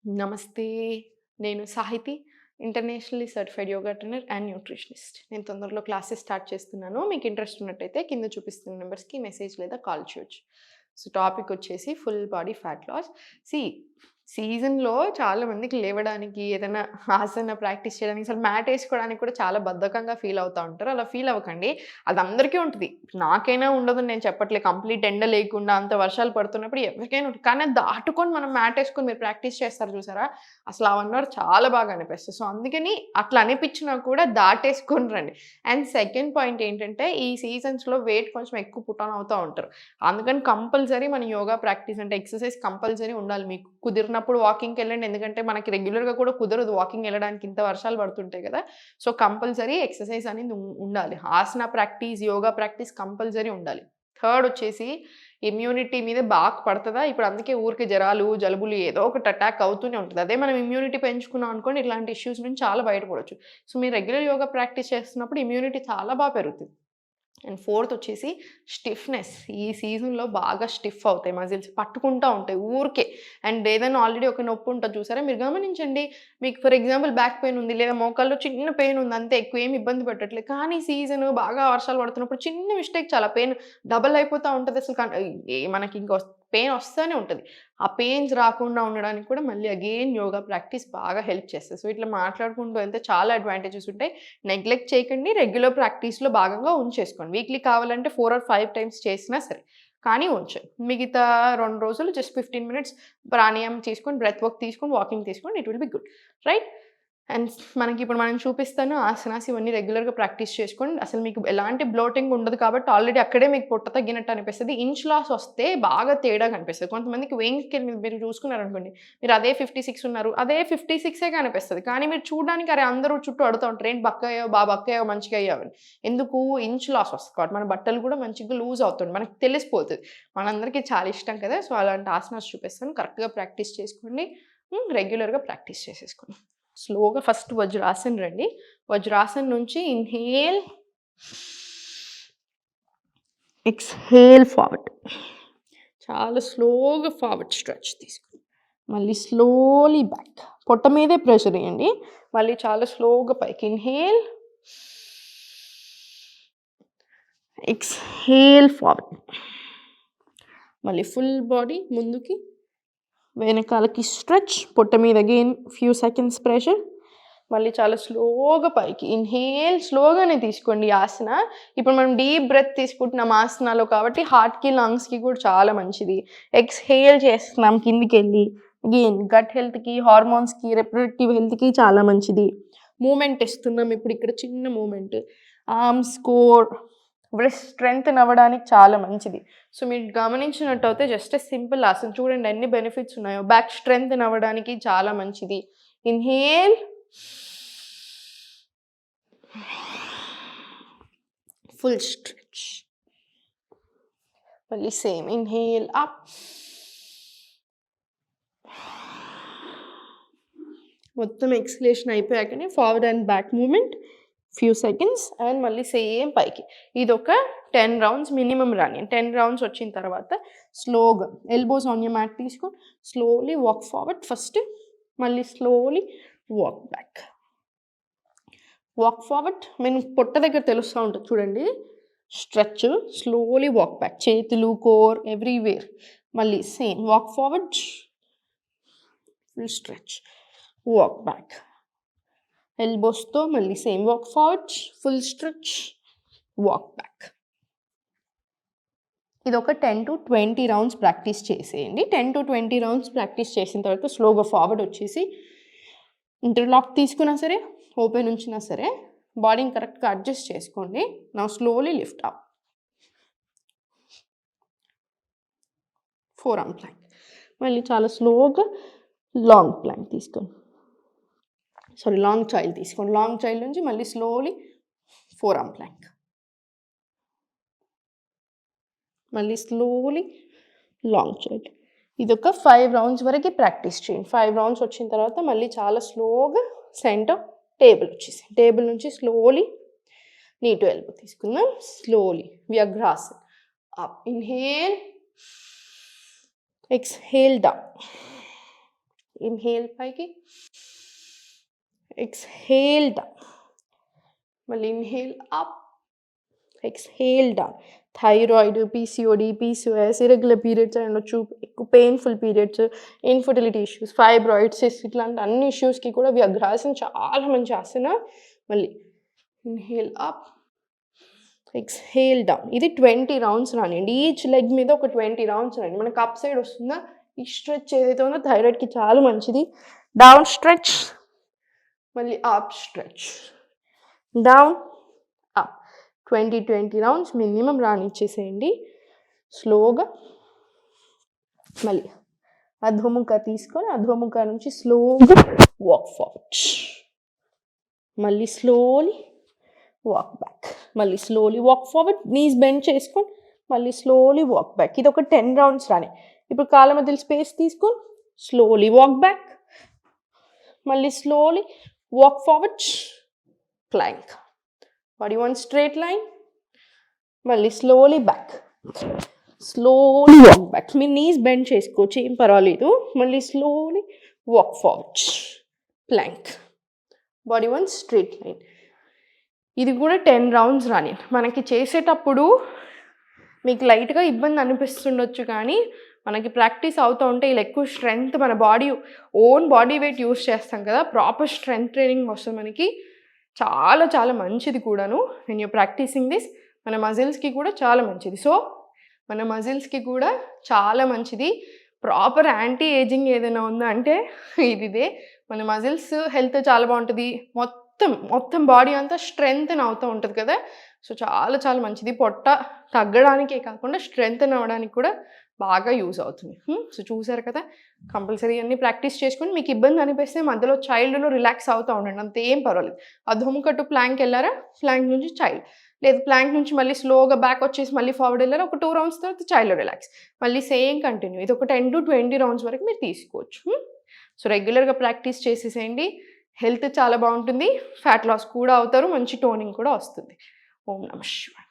నమస్తే. నేను Sahithi. Internationally certified yoga trainer and nutritionist. నేను తొందరలో క్లాసెస్ స్టార్ట్ చేస్తున్నాను. మీకు ఇంట్రెస్ట్ ఉన్నట్టయితే కింద చూపిస్తున్న నంబర్స్‌కి మెసేజ్ లేదా కాల్ చేయొచ్చు. సో, టాపిక్ వచ్చేసి ఫుల్ బాడీ ఫ్యాట్ లాస్. సీ సీజన్‌లో చాలా మందికి లేవడానికి, ఏదైనా ఆసన ప్రాక్టీస్ చేయడానికి, అసలు మ్యాట్ ఏసుకోవడానికి కూడా చాలా బద్ధకంగా ఫీల్ అవుతా ఉంటారు. అలా ఫీల్ అవ్వకండి. అది అందరికీ ఉంటది. నాకైనా ఉండదని నేను చెప్పట్లే. కంప్లీట్ ఎండ లేకుండా అంత వర్షాలు పడుతున్నప్పుడు ఎవరికైనా ఉంటది. కానీ అది దాటుకొని మనం మ్యాట్ ఏసుకొని మీరు ప్రాక్టీస్ చేస్తారు చూసారా? అసలు ఆ 1 అవర్ చాలా బాగా అనిపిస్తది. సో, అందుకని అట్లా అనిపించినా కూడా దాటేసుకొని రండి. అండ్ సెకండ్ పాయింట్ ఏంటంటే, ఈ సీజన్స్‌లో వెయిట్ కొంచెం ఎక్కువ పుట్ ఆన్ అవుతా ఉంటారు. అందుకని కంపల్సరీ మన యోగా ప్రాక్టీస్ అంటే ఎక్సర్సైజ్ కంపల్సరీ ఉండాలి. మీకు కుదిరినప్పుడు వాకింగ్‌కెళ్ళండి. ఎందుకంటే మనకి రెగ్యులర్‌గా కూడా కుదరదు వాకింగ్ ఎళ్ళడానికి ఇంత వర్షాలు పడుతుంటాయి కదా! సో, కంపల్సరీ ఎక్సర్సైజ్ అనేది ఉండాలి. ఆసన ప్రాక్టీస్, యోగా ప్రాక్టీస్ కంపల్సరీ ఉండాలి. థర్డ్ వచ్చేసి ఇమ్యూనిటీ మీద బాగా పడతదా? ఇప్పుడు అందుకే ఊరికే జరాలు, జలుబులు ఏదో ఒకటి అటాక్ అవుతూనే ఉంటది. అదే మనం ఇమ్యూనిటీ పెంచుకున్నాం అనుకోండి ఇట్లాంటి ఇష్యూస్ నుంచి చాలా బయటపడొచ్చు. సో, మీరు రెగ్యులర్ యోగా ప్రాక్టీస్ చేస్తున్నప్పుడు ఇమ్యూనిటీ చాలా పెరుగుతది. అండ్ ఫోర్త్ వచ్చేసి స్టిఫ్‌నెస్. ఈ సీజన్‌లో బాగా స్టిఫ్ అవుతాయి మజిల్స్. పట్టుకుంటా ఉంటాయి ఊరికే. అండ్ ఏదైనా ఆల్రెడీ ఒక నొప్పి ఉంటది చూసారా? మీరు గమనించండి. మీకు ఫర్ ఎగ్జాంపుల్ బ్యాక్ పెయిన్ ఉంది. లేదా మోకాల్లో చిన్న పెయిన్ ఉంది అంతే. ఎక్కువ ఏమి ఇబ్బంది పెట్టట్లేదు. కానీ సీజన్ బాగా వర్షాలు పడుతున్నప్పుడు చిన్న మిస్టేక్ చాలా పెయిన్ డబుల్ అయిపోతా ఉంటది. అసలు మనకి ఇంక పెయిన్ వస్తానే ఉంటది. ఆ పెయిన్స్ రాకుండా ఉండడానికి కూడా మళ్ళీ అగైన్ యోగా ప్రాక్టీస్ బాగా హెల్ప్ చేస్తది. సో, ఇట్లా మాట్లాడుకుంటూ వెళ్తే చాలా అడ్వాంటేజెస్ ఉంటాయి. నెగ్లెక్ట్ చేయకండి. రెగ్యులర్ ప్రాక్టీస్‌లో భాగంగా ఉంచేసుకోండి. వీక్లీ కావాలంటే 4 ఆర్ 5 టైమ్స్ చేసినా సరే. కానీ ఉంచండి. మిగతా 2 రోజులు జస్ట్ 15 మినిట్స్ ప్రాణాయామం తీసుకొని, బ్రెత్ వర్క్ తీసుకొని, వాకింగ్ తీసుకోండి. It will be good. Right? And మనకిప్పుడు మనం చూపిస్తాను ఆసనాస్ ఇవన్నీ రెగ్యులర్‌గా ప్రాక్టీస్ చేసుకోండి. అసలు మీకు ఎలాంటి బ్లోటింగ్ ఉండదు కాబట్టి ఆల్రెడీ అక్కడే మీకు పొట్ట తగ్గినట్టు అనిపిస్తది. ఇంచ్ లాస్ వస్తే బాగా తేడా కనిపిస్తది. కొంతమందికి వెయింగ్ స్కేల్ మీద మీరు చూసుకున్నారనుకోండి. మీరు అదే 56 ఉన్నారు. అదే 56ఏ కనిపిస్తది. కానీ మీరు చూడడానికి అరే అందరూ చుట్టూ అడుగుతా ఉంటారు. ఏంటి బక్కయ్యావు, బక్కయ్యావు, మంచిగా అయ్యావు అని. ఎందుకు? ఇంచ్ లాస్ వస్తది కాబట్టి. మన బట్టలు కూడా మంచిగా లూజ్ అవుతుంది. మనకు తెలిసిపోతది. మనందరికీ చాలా ఇష్టం కదా! సో, అలాంటి ఆసనాస్ చూపిస్తాను. కరెక్ట్‌గా ప్రాక్టీస్ చేసుకోండి. రెగ్యులర్‌గా ప్రాక్టీస్ చేసేసుకోండి. స్లోగా ఫస్ట్ వజ్రాసన్ రండి. వజ్రాసన్ నుంచి ఇన్‌హేల్, ఎక్స్‌హేల్ ఫార్వర్డ్. చాలా స్లోగా ఫార్వర్డ్ స్ట్రెచ్ తీసుకోండి. మళ్ళీ స్లోలీ బ్యాక్. పొట్ట మీదే ప్రెషర్ ఇయ్యండి. మళ్ళీ చాలా స్లోగా పైకి. Inhale, exhale forward. మళ్ళీ ఫుల్ బాడీ ముందుకి, వెనకాలకి స్ట్రెచ్. పొట్ట మీద అగైన్ ఫ్యూ సెకండ్స్ ప్రెషర్. మళ్ళీ చాలా స్లోగా పైకి. ఇన్‌హేల్ స్లోగానే తీసుకోండి ఆసన. ఇప్పుడు మనం డీప్ బ్రెత్ తీసుకుంటున్నాం ఆసనాలో కాబట్టి హార్ట్‌కి, లంగ్స్‌కి కూడా చాలా మంచిది. ఎక్స్‌హేల్ చేస్తున్నాం కిందికెళ్ళి. అగైన్ గట్ హెల్త్‌కి, హార్మోన్స్‌కి, రిప్రొడక్టివ్ హెల్త్‌కి చాలా మంచిది. మూవ్‌మెంట్ ఇస్తున్నాం ఇప్పుడు ఇక్కడ చిన్న movement. Arms, core, breast strengthen అవ్వడానికి చాలా మంచిది. సో, మీరు గమనించినట్టయితే జస్ట్ సింపుల్ ఆసన చూడండి ఎన్ని బెనిఫిట్స్ ఉన్నాయో. బ్యాక్ స్ట్రెంగ్తెన్ అవ్వడానికి చాలా మంచిది. Inhale, full stretch. మళ్ళీ సేమ్ ఇన్‌హేల్ అప్, మొత్తం ఎక్స్‌హలేషన్ అయిపోయాకనే forward and back movement few seconds and మళ్ళీ సేమ్ పైకి. ఇదొక 10 రౌండ్స్ మినిమమ్ రాని. 10 రౌండ్స్ వచ్చిన తర్వాత స్లోగా ఎల్బోస్ ఆన్ యూర్ మ్యాట్ తీసుకొని స్లోలీ వాక్ ఫార్వర్డ్ ఫస్ట్. మళ్ళీ slowly walk back. Walk forward. నేను పొట్ట దగ్గర తెలుస్తూ ఉంటుంది చూడండి. స్ట్రెచ్. Slowly walk back. చేతులు, కోర్ ఎవ్రీవేర్. మళ్ళీ same walk forward, full stretch, walk back. ఎల్బోస్తో మళ్ళీ same walk forward, full stretch, walk back. ఇది ఒక 10 to 20 రౌండ్స్ ప్రాక్టీస్ చేసేయండి. 10 to 20 రౌండ్స్ ప్రాక్టీస్ చేసిన తర్వాత స్లోగా ఫార్వర్డ్ వచ్చేసి ఇంటర్లాక్ తీసుకున్నా సరే, ఓపెన్ ఉంచినా సరే బాడీని కరెక్ట్గా అడ్జస్ట్ చేసుకోండి. Now slowly lift up. Four arm plank. మళ్ళీ చాలా స్లోగా లాంగ్ ప్లాంక్ తీసుకోండి. లాంగ్ చైల్డ్ తీసుకోండి. లాంగ్ చైల్డ్ నుంచి మళ్ళీ స్లోలీ ఫోర్ ఆర్మ్ ప్లాంక్. మళ్ళీ స్లోలీ లాంగ్ చైల్డ్. ఇదొక 5 రౌండ్స్ వరకు ప్రాక్టీస్ చేయండి. 5 రౌండ్స్ వచ్చిన తర్వాత మళ్ళీ చాలా స్లోగా సెంటర్ టేబుల్ వచ్చేసి టేబుల్ నుంచి స్లోలీ నీ టు ఎల్బో తీసుకుందాం. స్లోలీ వ్యాఘ్రాసన్. Up inhale, exhale down. Inhale పైకి, ఎక్స్హేల్ డౌన్, మళ్ళీ inhale up, exhale down. Thyroid, PCOD, PCOS, irregular periods ఉండొచ్చు, ఎక్కువ painful periods, infertility issues, fibroids, ఇట్లాంటి అన్ని ఇష్యూస్కి కూడా వ్యగ్రాసన చాలా మంచి ఆసన. మళ్ళీ ఇన్హేల్ అప్, ఎక్స్హేల్ డౌన్. ఇది 20 రౌండ్స్ రానియండి. ఈచ్ లెగ్ మీద ఒక 20 రౌండ్స్ రానియండి. మనకు అప్ సైడ్ వస్తుందా, ఈ స్ట్రెచ్ ఏదైతే ఉందో థైరాయిడ్కి చాలా మంచిది. డౌన్ స్ట్రెచ్, మళ్ళీ up stretch, down up. 20 rounds minimum రానిచ్చేసేయండి స్లోగా. మళ్ళీ అధోముఖ తీసుకొని అధోముఖ నుంచి స్లోగా వాక్ ఫార్వర్డ్, మళ్ళీ స్లోలీ వాక్ బ్యాక్, మళ్ళీ slowly walk forward, knees bend చేసుకొని మళ్ళీ స్లోలీ వాక్ బ్యాక్. ఇది ఒక 10 రౌండ్స్ రాని. ఇప్పుడు కాళ్ళ మధ్యలో స్పేస్ తీసుకొని స్లోలీ వాక్ బ్యాక్, మళ్ళీ slowly walk forward, plank. Body one straight line, మళ్ళీ slowly back, slowly walk back. మీ నీస్ బెండ్ చేసుకోవచ్చు, ఏం పర్వాలేదు. మళ్ళీ slowly walk forward, plank. Body one straight line. ఇది కూడా 10 రౌండ్స్ రాని. మనకి చేసేటప్పుడు మీకు లైట్గా ఇబ్బంది అనిపిస్తుండొచ్చు, కానీ మనకి ప్రాక్టీస్ అవుతూ ఉంటే ఇలా ఎక్కువ స్ట్రెంగ్త్, మన body own body weight use చేస్తాం కదా, ప్రాపర్ స్ట్రెంగ్త్ ట్రైనింగ్ వస్తుంది మనకి. చాలా చాలా మంచిది కూడాను. వెన్ యూ ప్రాక్టీసింగ్ దిస్ మన మజిల్స్కి కూడా చాలా మంచిది. సో మన మజిల్స్కి కూడా చాలా మంచిది. ప్రాపర్ యాంటీ ఏజింగ్ ఏదైనా ఉందా అంటే ఇదే. మన మజిల్స్ హెల్త్ చాలా బాగుంటుంది. మొత్తం బాడీ అంతా స్ట్రెంగ్త్ అవుతూ ఉంటుంది కదా. సో చాలా చాలా మంచిది. పొట్ట తగ్గడానికే కాకుండా స్ట్రెంగ్త్ అవ్వడానికి కూడా బాగా యూజ్ అవుతుంది. సో చూసారు కదా, కంపల్సరీ అన్నీ ప్రాక్టీస్ చేసుకుని మీకు ఇబ్బంది అనిపిస్తే మధ్యలో చైల్డ్ను రిలాక్స్ అవుతూ ఉండండి, అంత ఏం పర్వాలేదు. అధోముఖ టు ప్లాంక్ వెళ్ళారా, ప్లాంక్ నుంచి చైల్డ్, లేదు ప్లాంక్ నుంచి మళ్ళీ స్లోగా బ్యాక్ వచ్చేసి మళ్ళీ ఫార్వర్డ్ వెళ్ళారా, ఒక 2 రౌండ్స్ తర్వాత చైల్డ్లో రిలాక్స్, మళ్ళీ సేమ్ కంటిన్యూ. ఇది ఒక 10 to 20 రౌండ్స్ వరకు మీరు తీసుకోవచ్చు. సో రెగ్యులర్గా ప్రాక్టీస్ చేసేసేయండి. హెల్త్ చాలా బాగుంటుంది, ఫ్యాట్ లాస్ కూడా అవుతారు, మంచి టోనింగ్ కూడా వస్తుంది. ఓం నమః శివాయ.